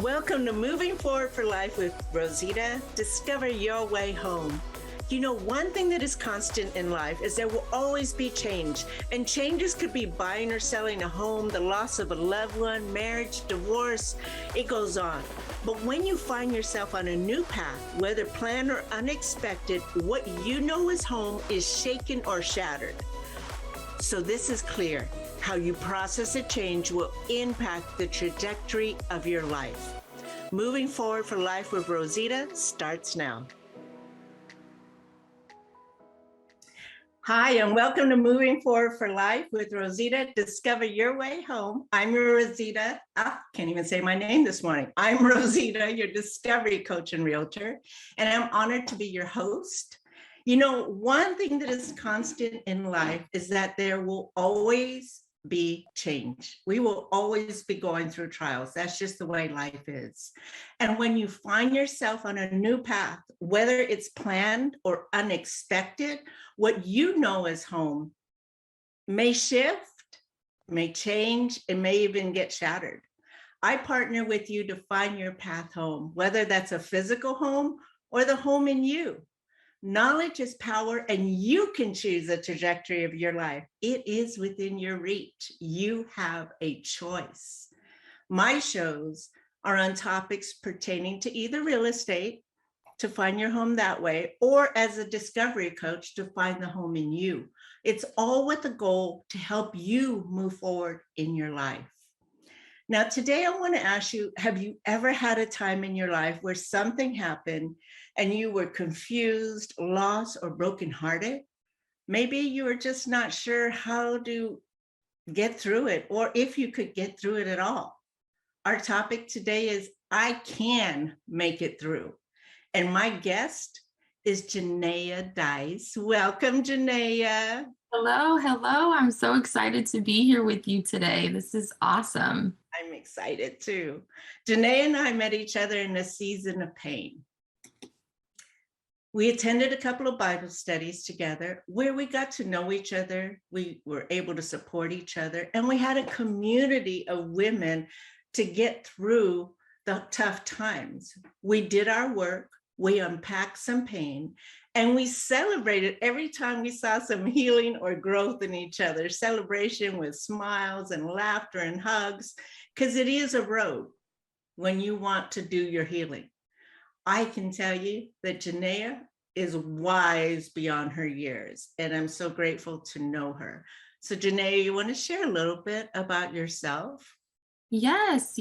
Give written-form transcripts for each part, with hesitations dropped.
Welcome to Moving Forward for Life with Rosita. Discover your way home. You know, one thing that is constant in life is there will always be change. And changes could be buying or selling a home, the loss of a loved one, marriage, divorce, it goes on. But when you find yourself on a new path, whether planned or unexpected, what you know is home is shaken or shattered. So this is clear. How you process a change will impact the trajectory of your life. Moving Forward for Life with Rosita starts now. Hi, and welcome to Moving Forward for Life with Rosita. Discover your way home. I'm Rosita. Can't even say my name this morning. I'm Rosita, your discovery coach and realtor, and I'm honored to be your host. You know, one thing that is constant in life is that there will always be change. We will always be going through trials. That's just the way life is. And when you find yourself on a new path, whether it's planned or unexpected, what you know as home may shift, may change, and may even get shattered. I partner with you to find your path home, whether that's a physical home or the home in you. Knowledge is power, and you can choose the trajectory of your life. It is within your reach. You have a choice. My shows are on topics pertaining to either real estate, to find your home that way, or as a discovery coach to find the home in you. It's all with the goal to help you move forward in your life. Now, today I want to ask you, have you ever had a time in your life where something happened and you were confused, lost, or brokenhearted? Maybe you were just not sure how to get through it, or if you could get through it at all. Our topic today is I can make it through. And my guest is Janaya Dyce. Welcome, Janaya. Hello. I'm so excited to be here with you today. This is awesome. I'm excited too. Janaya and I met each other in a season of pain. We attended a couple of Bible studies together where we got to know each other. We were able to support each other, and we had a community of women to get through the tough times. We did our work, we unpacked some pain, and we celebrated every time we saw some healing or growth in each other. Celebration with smiles and laughter and hugs, because it is a road when you want to do your healing. I can tell you that Janaya is wise beyond her years, and I'm so grateful to know her. So Janaya, you want to share a little bit about yourself? Yes.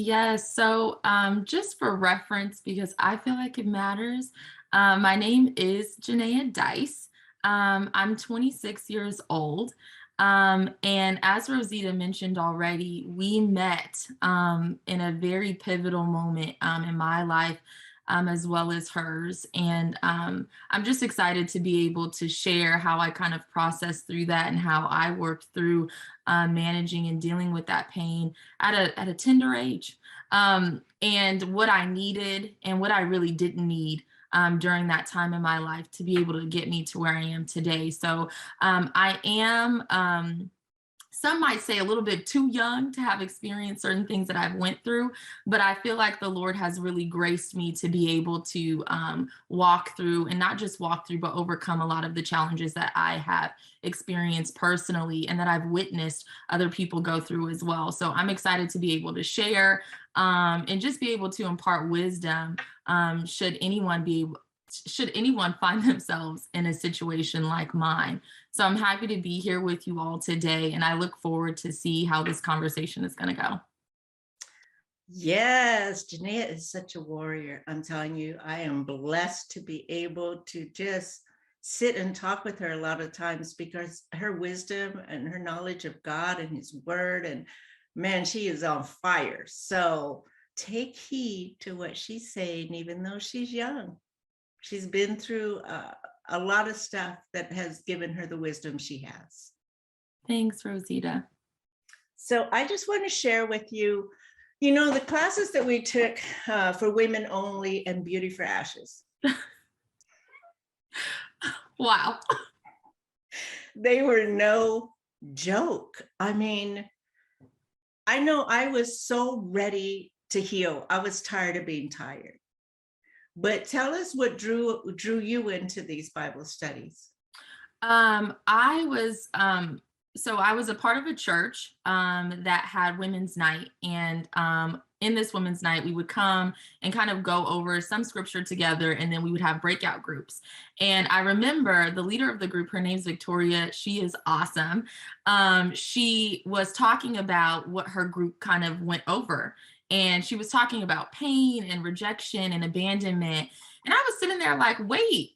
So just for reference, because I feel like it matters, my name is Janaya Dyce. I'm 26 years old. And as Rosita mentioned already, we met in a very pivotal moment in my life, as well as hers. And I'm just excited to be able to share how I kind of processed through that and how I worked through managing and dealing with that pain at a tender age, and what I needed and what I really didn't need during that time in my life to be able to get me to where I am today. So I am, some might say, a little bit too young to have experienced certain things that I've went through, but I feel like the Lord has really graced me to be able to walk through, and not just walk through, but overcome a lot of the challenges that I have experienced personally and that I've witnessed other people go through as well. So I'm excited to be able to share and just be able to impart wisdom should anyone find themselves in a situation like mine. So I'm happy to be here with you all today, and I look forward to see how this conversation is going to go. Yes, Janaya is such a warrior. I'm telling you, I am blessed to be able to just sit and talk with her a lot of times, because her wisdom and her knowledge of God and his word, and man, she is on fire. So take heed to what she's saying, even though she's young. She's been through a lot of stuff that has given her the wisdom she has. Thanks, Rosita. So I just want to share with you, you know, the classes that we took for Women Only and Beauty for Ashes. Wow. They were no joke. I mean, I know I was so ready to heal. I was tired of being tired. But tell us what drew you into these Bible studies. I was so I was a part of a church that had women's night, and in this women's night, we would come and kind of go over some scripture together, and then we would have breakout groups. And I remember the leader of the group, her name's Victoria. She is awesome. She was talking about what her group kind of went over, and she was talking about pain and rejection and abandonment. And I was sitting there like, wait,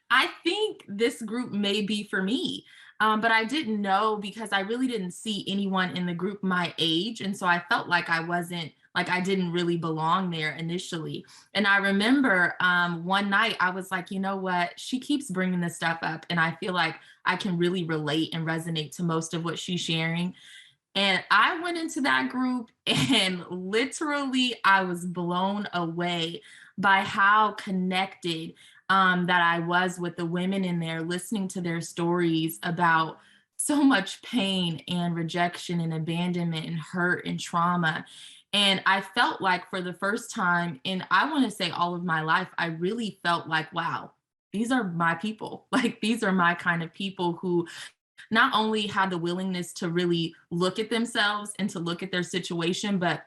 I think this group may be for me. But I didn't know because I really didn't see anyone in the group my age. And so I felt like I didn't really belong there initially. And I remember one night I was like, you know what? She keeps bringing this stuff up. And I feel like I can really relate and resonate to most of what she's sharing. And I went into that group and literally I was blown away by how connected that I was with the women in there, listening to their stories about so much pain and rejection and abandonment and hurt and trauma. And I felt like for the first time in, I want to say all of my life, I really felt like, wow, these are my people. Like these are my kind of people who not only had the willingness to really look at themselves and to look at their situation, but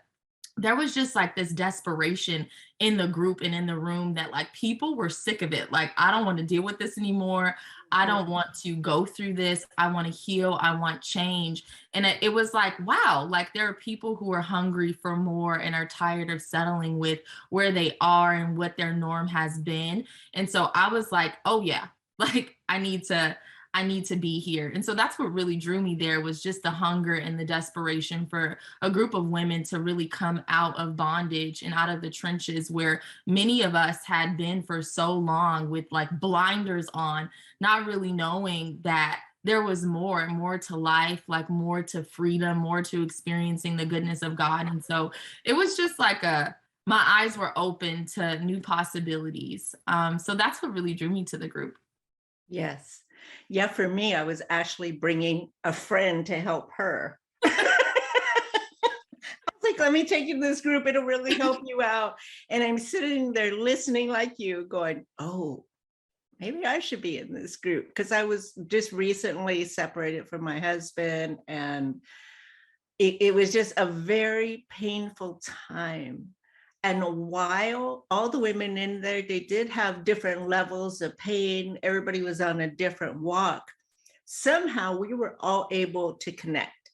there was just like this desperation in the group and in the room that like people were sick of it. Like, I don't want to deal with this anymore. I don't want to go through this. I want to heal. I want change. And it was like, wow, like there are people who are hungry for more and are tired of settling with where they are and what their norm has been. And so I was like, oh yeah, like I need to be here. And so that's what really drew me there, was just the hunger and the desperation for a group of women to really come out of bondage and out of the trenches where many of us had been for so long, with like blinders on, not really knowing that there was more and more to life, like more to freedom, more to experiencing the goodness of God. And so it was just like my eyes were open to new possibilities. So that's what really drew me to the group. Yes. Yeah, for me, I was actually bringing a friend to help her. I was like, let me take you to this group. It'll really help you out. And I'm sitting there listening like you, going, oh, maybe I should be in this group. Because I was just recently separated from my husband. And it was just a very painful time. And while all the women in there, they did have different levels of pain, everybody was on a different walk. Somehow we were all able to connect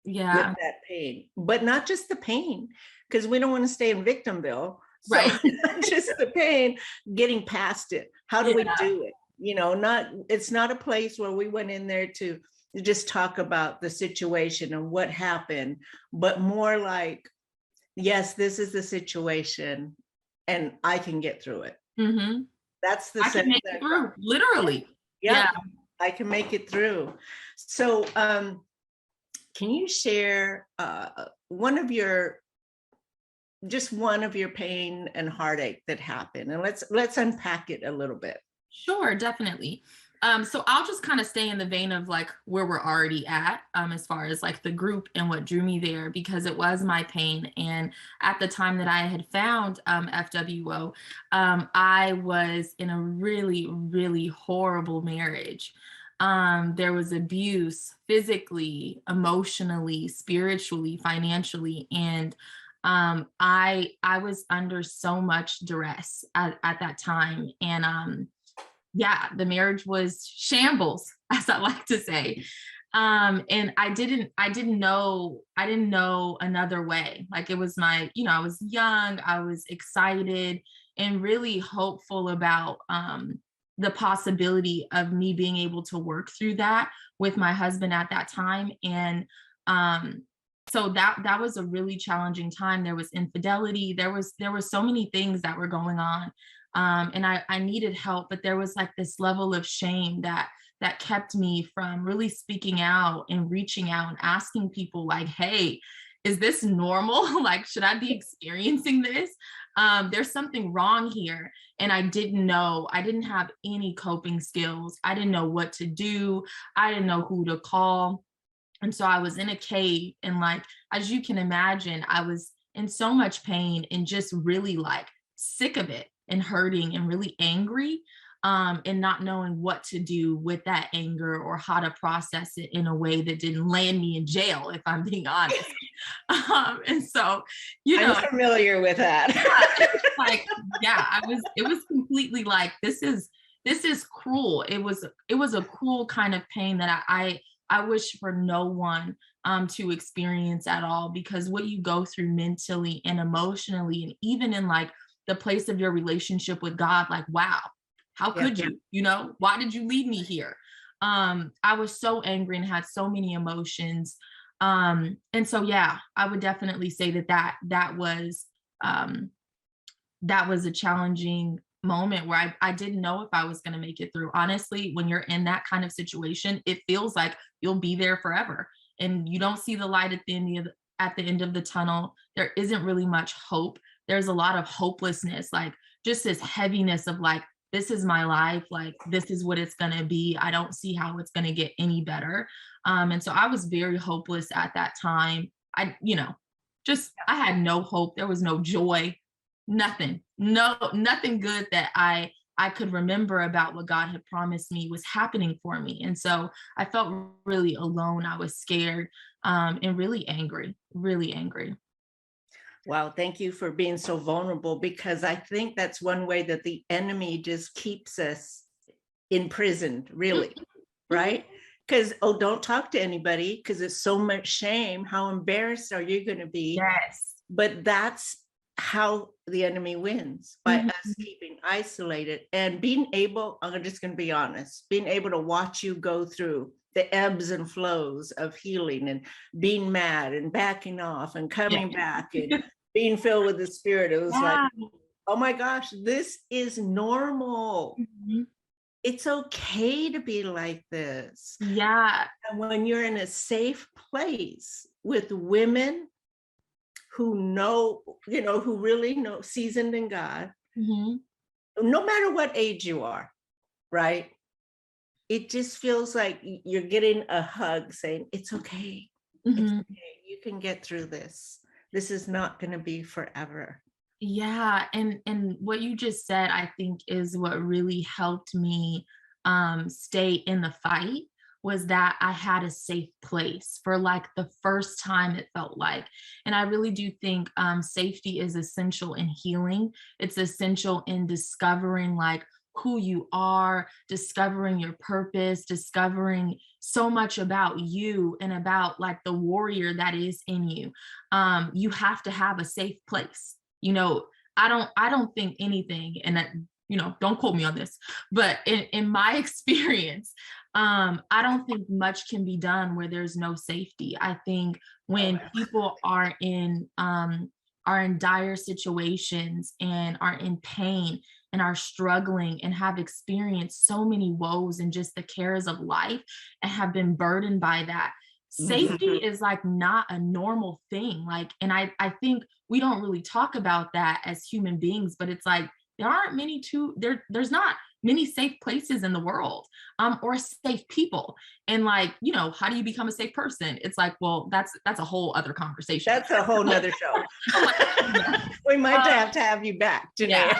with that pain, but not just the pain, because we don't want to stay in victimville. So right. Not just the pain, getting past it. How do we do it? You know, it's not a place where we went in there to just talk about the situation and what happened, but more like, yes, this is the situation and I can get through it. Mm-hmm. That's the I can make it through, literally. Yeah, I can make it through. So can you share one of your pain and heartache that happened? And let's unpack it a little bit. Sure, definitely. So I'll just kind of stay in the vein of like where we're already at, as far as like the group and what drew me there, because it was my pain. And at the time that I had found FWO, I was in a really, really horrible marriage. There was abuse physically, emotionally, spiritually, financially, and I was under so much duress at that time. And the marriage was shambles, as I like to say. And I didn't know another way. Like it was I was young, I was excited and really hopeful about the possibility of me being able to work through that with my husband at that time. And so that was a really challenging time. There was infidelity. There was so many things that were going on. And I needed help, but there was like this level of shame that kept me from really speaking out and reaching out and asking people like, hey, is this normal? Like, should I be experiencing this? There's something wrong here. And I didn't have any coping skills. I didn't know what to do. I didn't know who to call. And so I was in a cave, and like, as you can imagine, I was in so much pain and just really like sick of it and hurting and really angry, and not knowing what to do with that anger or how to process it in a way that didn't land me in jail, if I'm being honest. And so, I'm familiar with that. like, yeah, it was completely like, this is cruel. It was a cruel kind of pain that I wish for no one to experience at all, because what you go through mentally and emotionally, and even in like the place of your relationship with God, like, wow, how could you, why did you leave me here? I was so angry and had so many emotions. And so, yeah, I would definitely say that was a challenging moment where I didn't know if I was going to make it through. Honestly, when you're in that kind of situation, it feels like you'll be there forever and you don't see the light at the end of the tunnel. There isn't really much hope. There's a lot of hopelessness, like just this heaviness of like, this is my life, like this is what it's going to be. I don't see how it's going to get any better. And so I was very hopeless at that time. I had no hope. There was no joy, nothing good that I could remember about what God had promised me was happening for me. And so I felt really alone. I was scared, and really angry, really angry. Wow, thank you for being so vulnerable, because I think that's one way that the enemy just keeps us imprisoned, really, right? Because, don't talk to anybody because it's so much shame. How embarrassed are you going to be? Yes. But that's how the enemy wins, by us keeping isolated and being able, I'm just going to be honest, being able to watch you go through the ebbs and flows of healing and being mad and backing off and coming back and being filled with the Spirit. It was like, oh my gosh, this is normal. It's okay to be like this. Yeah. And when you're in a safe place with women who know, who really know, seasoned in God, no matter what age you are, right? It just feels like you're getting a hug saying, it's okay. It's okay. You can get through this. This is not going to be forever. Yeah. And what you just said, I think, is what really helped me stay in the fight, was that I had a safe place for like the first time, it felt like. And I really do think safety is essential in healing. It's essential in discovering like who you are, discovering your purpose, discovering so much about you and about like the warrior that is in you. You have to have a safe place. I don't think anything, and that, don't quote me on this, but in my experience, I don't think much can be done where there's no safety. I think when people are in dire situations and are in pain and are struggling and have experienced so many woes and just the cares of life and have been burdened by that, safety is like not a normal thing. Like, and I think we don't really talk about that as human beings, but it's like, there's not many safe places in the world, or safe people. And like, how do you become a safe person? It's like, well, that's a whole other conversation. That's a whole nother show. We might have to have you back, Janaya.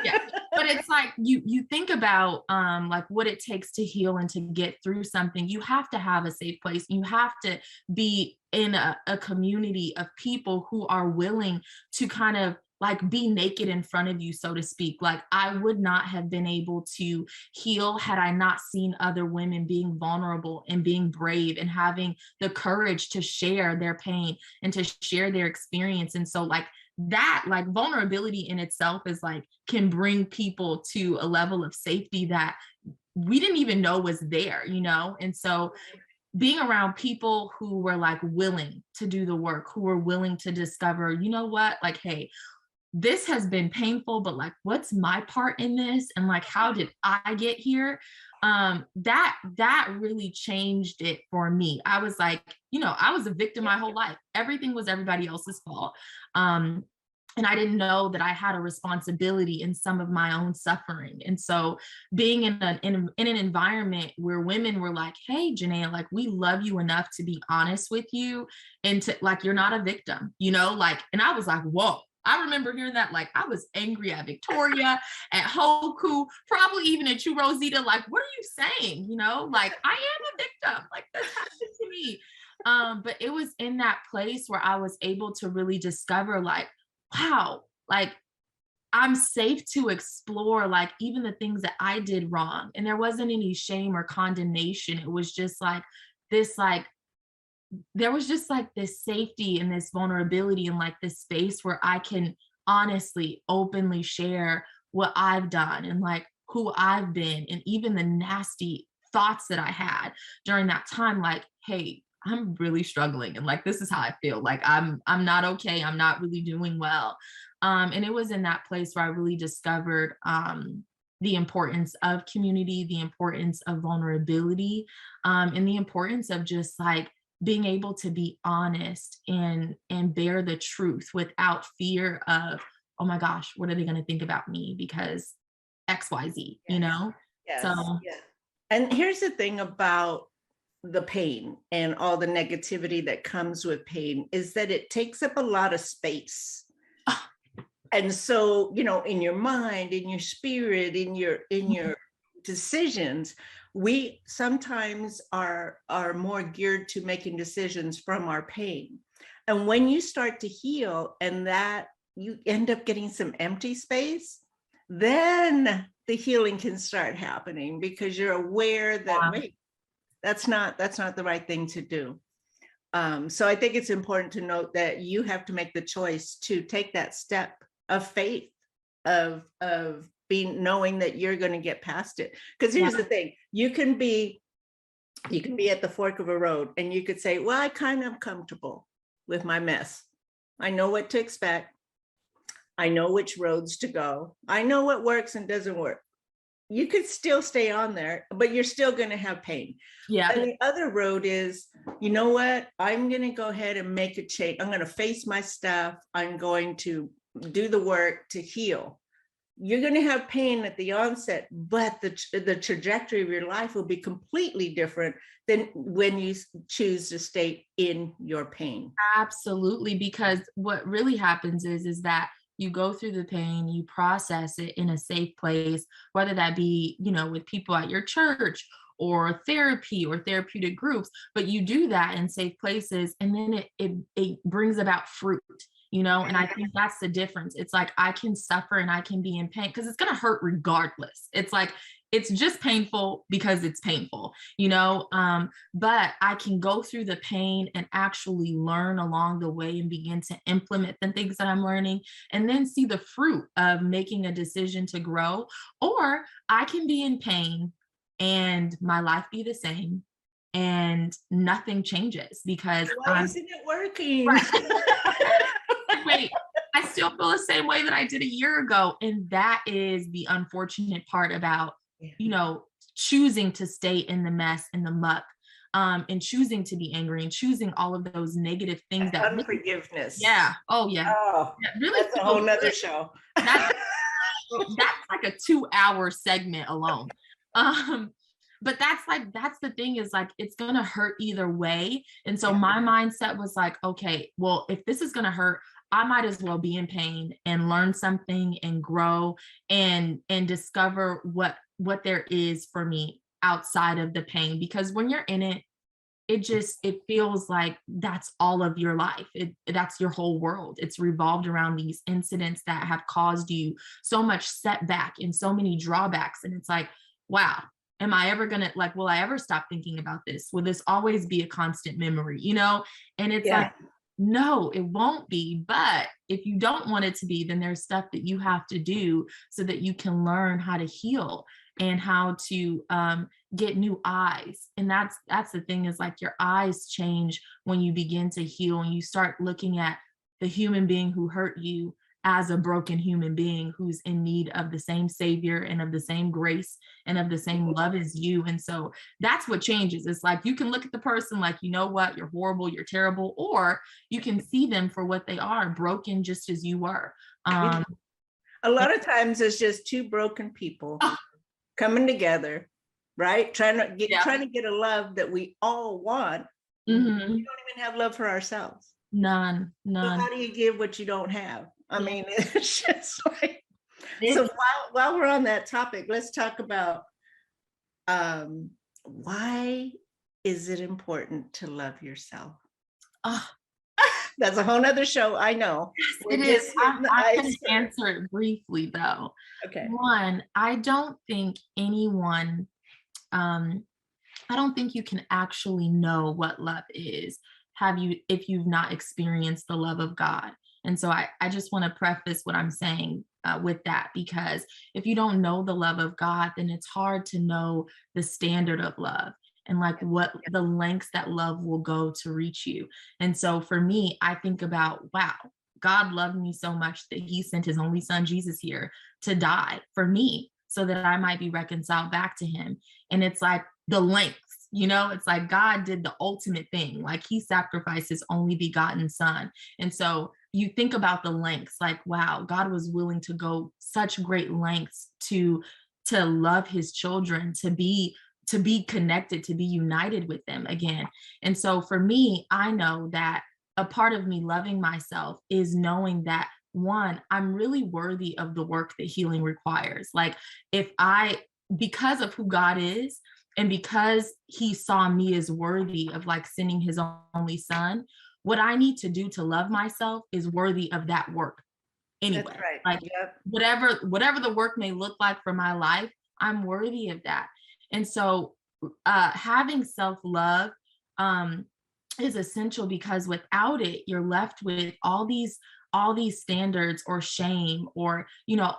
Yeah. But it's like, you think about like what it takes to heal and to get through something. You have to have a safe place. You have to be in a community of people who are willing to kind of like be naked in front of you, so to speak. Like, I would not have been able to heal had I not seen other women being vulnerable and being brave and having the courage to share their pain and to share their experience. And so like that, like vulnerability in itself is like, can bring people to a level of safety that we didn't even know was there, And so being around people who were like willing to do the work, who were willing to discover, what, like, hey, this has been painful, but like, what's my part in this? And like, how did I get here? That really changed it for me. I was like, I was a victim my whole life. Everything was everybody else's fault. And I didn't know that I had a responsibility in some of my own suffering. And so being in an environment where women were like, hey, Janaya, like, we love you enough to be honest with you, and to, like, you're not a victim, you know, like, and I was like, whoa. I remember hearing that, like, I was angry at Victoria, at Hoku, probably even at you, Rosita, like, what are you saying? You know, like, I am a victim, like, this happened to me. But it was in that place where I was able to really discover, like, wow, like, I'm safe to explore, like, even the things that I did wrong. And there wasn't any shame or condemnation. It was just like this, like, there was just like this safety and this vulnerability and like this space where I can honestly, openly share what I've done and like who I've been, and even the nasty thoughts that I had during that time. Like, hey, I'm really struggling, and like, this is how I feel. Like, I'm not okay. I'm not really doing well. And it was in that place where I really discovered the importance of community, the importance of vulnerability, and the importance of just like being able to be honest and bear the truth without fear of, oh my gosh, what are they going to think about me because XYZ, you know? Yes. So Yeah. And here's the thing about the pain and all the negativity that comes with pain is that it takes up a lot of space. And so, you know, in your mind, in your spirit, in your decisions, we sometimes are more geared to making decisions from our pain. And when you start to heal and that you end up getting some empty space, then the healing can start happening because you're aware that, wait, that's not the right thing to do. So I think it's important to note that you have to make the choice to take that step of faith, of being, knowing that you're going to get past it. Because here's the thing, you can be at the fork of a road and you could say, well, I kind of comfortable with my mess. I know what to expect. I know which roads to go. I know what works and doesn't work. You could still stay on there, but you're still going to have pain. yeah. And the other road is, you know what? I'm going to go ahead and make a change. I'm going to face my stuff. I'm going to do the work to heal. You're going to have pain at the onset, but the trajectory of your life will be completely different than when you choose to stay in your pain. Absolutely. Because what really happens is that you go through the pain, you process it in a safe place, whether that be, you know, with people at your church or therapy or therapeutic groups, but you do that in safe places, and then it brings about fruit, you know. And I think that's the difference. It's like, I can suffer and I can be in pain because it's going to hurt regardless. It's like, it's just painful because it's painful, you know, but I can go through the pain and actually learn along the way and begin to implement the things that I'm learning, and then see the fruit of making a decision to grow. Or I can be in pain and my life be the same and nothing changes because why isn't it working? Wait, I still feel the same way that I did a year ago. And that is the unfortunate part about, you know, choosing to stay in the mess, in the muck, and choosing to be angry and choosing all of those negative things that unforgiveness. Yeah. Oh yeah. Oh, really, that's a whole nother show. That's like a 2-hour segment alone. But that's the thing, is like, it's gonna hurt either way. And so my mindset was like, okay, well, if this is gonna hurt, I might as well be in pain and learn something and grow and discover what there is for me outside of the pain. Because when you're in it, it feels like that's all of your life. That's your whole world. It's revolved around these incidents that have caused you so much setback and so many drawbacks. And it's like, wow, am I ever gonna, like, will I ever stop thinking about this? Will this always be a constant memory, you know? And it's like, no, it won't be. But if you don't want it to be, then there's stuff that you have to do so that you can learn how to heal and how to get new eyes. And that's the thing, is like, your eyes change when you begin to heal and you start looking at the human being who hurt you as a broken human being who's in need of the same savior and of the same grace and of the same love as you. And so that's what changes. It's like, you can look at the person like, you know what, you're horrible, you're terrible, or you can see them for what they are, broken just as you were. Um, A lot of times it's just two broken people coming together, right? Trying to get a love that we all want. We don't even have love for ourselves. None. So how do you give what you don't have? I mean, it's just like, so while we're on that topic, let's talk about why is it important to love yourself? That's a whole nother show, I know. It is. I'm going to answer it briefly, though. Okay. One, I don't think anyone, I don't think you can actually know what love is, if you've not experienced the love of God. And so I just want to preface what I'm saying with that, because if you don't know the love of God, then it's hard to know the standard of love and like what the lengths that love will go to reach you. And so for me, I think about, wow, God loved me so much that he sent his only son, Jesus, here to die for me so that I might be reconciled back to him. And it's like the lengths, it's like God did the ultimate thing. Like he sacrificed his only begotten son. And so you think about the lengths, like, wow, God was willing to go such great lengths to love his children, to be connected, to be united with them again. And so for me, I know that a part of me loving myself is knowing that, one, I'm really worthy of the work that healing requires. Like because of who God is, and because he saw me as worthy of like sending his only son, what I need to do to love myself is worthy of that work anyway. That's right. Like whatever the work may look like for my life, I'm worthy of that. And so having self-love is essential, because without it, you're left with all these standards or shame or,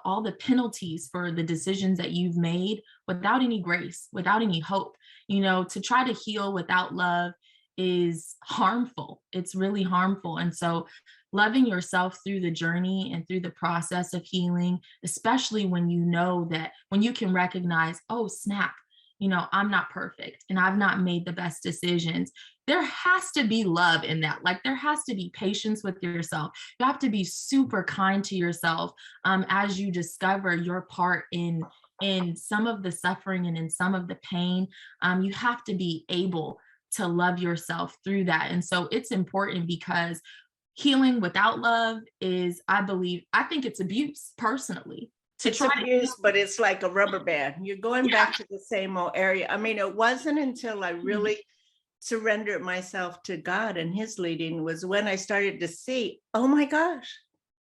all the penalties for the decisions that you've made without any grace, without any hope. To try to heal without love is harmful. It's really harmful. And so loving yourself through the journey and through the process of healing, especially when when you can recognize, oh, snap, I'm not perfect and I've not made the best decisions. There has to be love in that. Like there has to be patience with yourself. You have to be super kind to yourself as you discover your part in some of the suffering and in some of the pain. You have to be able to love yourself through that. And so it's important, because healing without love is, I think it's abuse personally. It's abuse, but it's like a rubber band. You're going back to the same old area. I mean, it wasn't until I really surrendered myself to God and his leading was when I started to see, oh my gosh,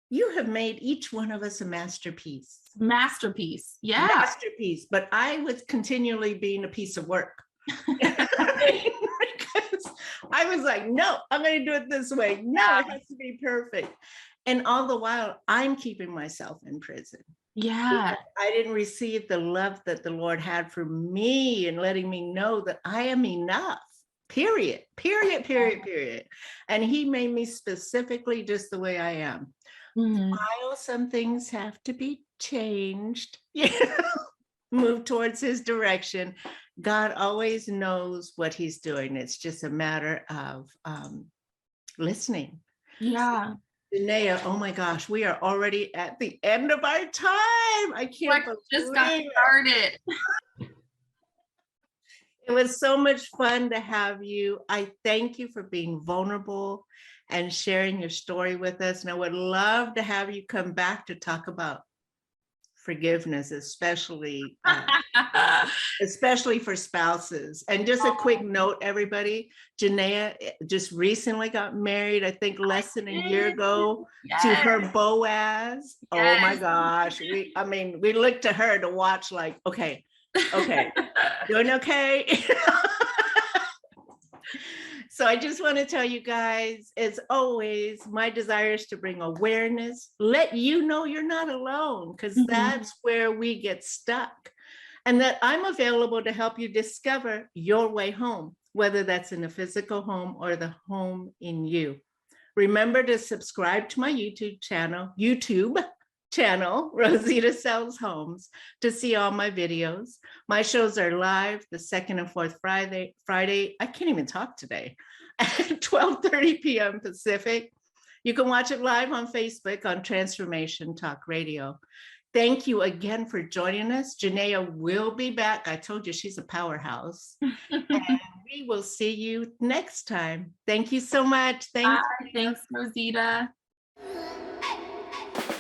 you have made each one of us a masterpiece. Masterpiece. Yeah. Masterpiece. But I was continually being a piece of work. Because I was like, no, I'm going to do it this way. No, it has to be perfect. And all the while, I'm keeping myself in prison. Yeah. I didn't receive the love that the Lord had for me and letting me know that I am enough. Period. And he made me specifically just the way I am. While some things have to be changed, move towards his direction, God always knows what he's doing. It's just a matter of listening. Yeah. Janaya, oh my gosh, we are already at the end of our time. I can't believe just got started. It was so much fun to have you. I thank you for being vulnerable and sharing your story with us. And I would love to have you come back to talk about forgiveness, especially for spouses. And just a quick note, everybody, Janaya just recently got married, I think less than a year ago, to her Boaz. Yes. Oh my gosh. We looked to her to watch, like, okay, doing okay. So I just want to tell you guys, as always, my desire is to bring awareness, let you know you're not alone, because that's where we get stuck. And that I'm available to help you discover your way home, whether that's in a physical home or the home in you. Remember to subscribe to my YouTube channel, Rosita Sells Homes, to see all my videos. My shows are live the second and fourth Friday. I can't even talk today, at 12:30 p.m. Pacific. You can watch it live on Facebook on Transformation Talk Radio. Thank you again for joining us. Janaya will be back. I told you she's a powerhouse. And we will see you next time. Thank you so much. Bye. Thanks, Rosita.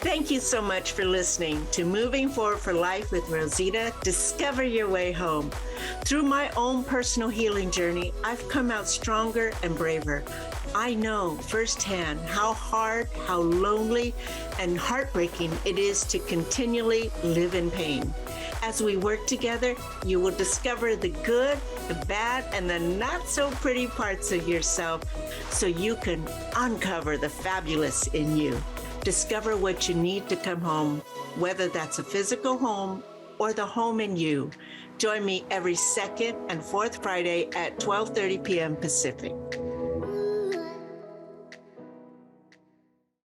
Thank you so much for listening to Moving Forward for Life with Rosita. Discover your way home. Through my own personal healing journey, I've come out stronger and braver. I know firsthand how hard, how lonely, and heartbreaking it is to continually live in pain. As we work together, you will discover the good, the bad, and the not so pretty parts of yourself so you can uncover the fabulous in you. Discover what you need to come home, whether that's a physical home or the home in you. Join me every second and fourth Friday at 12:30 p.m. Pacific.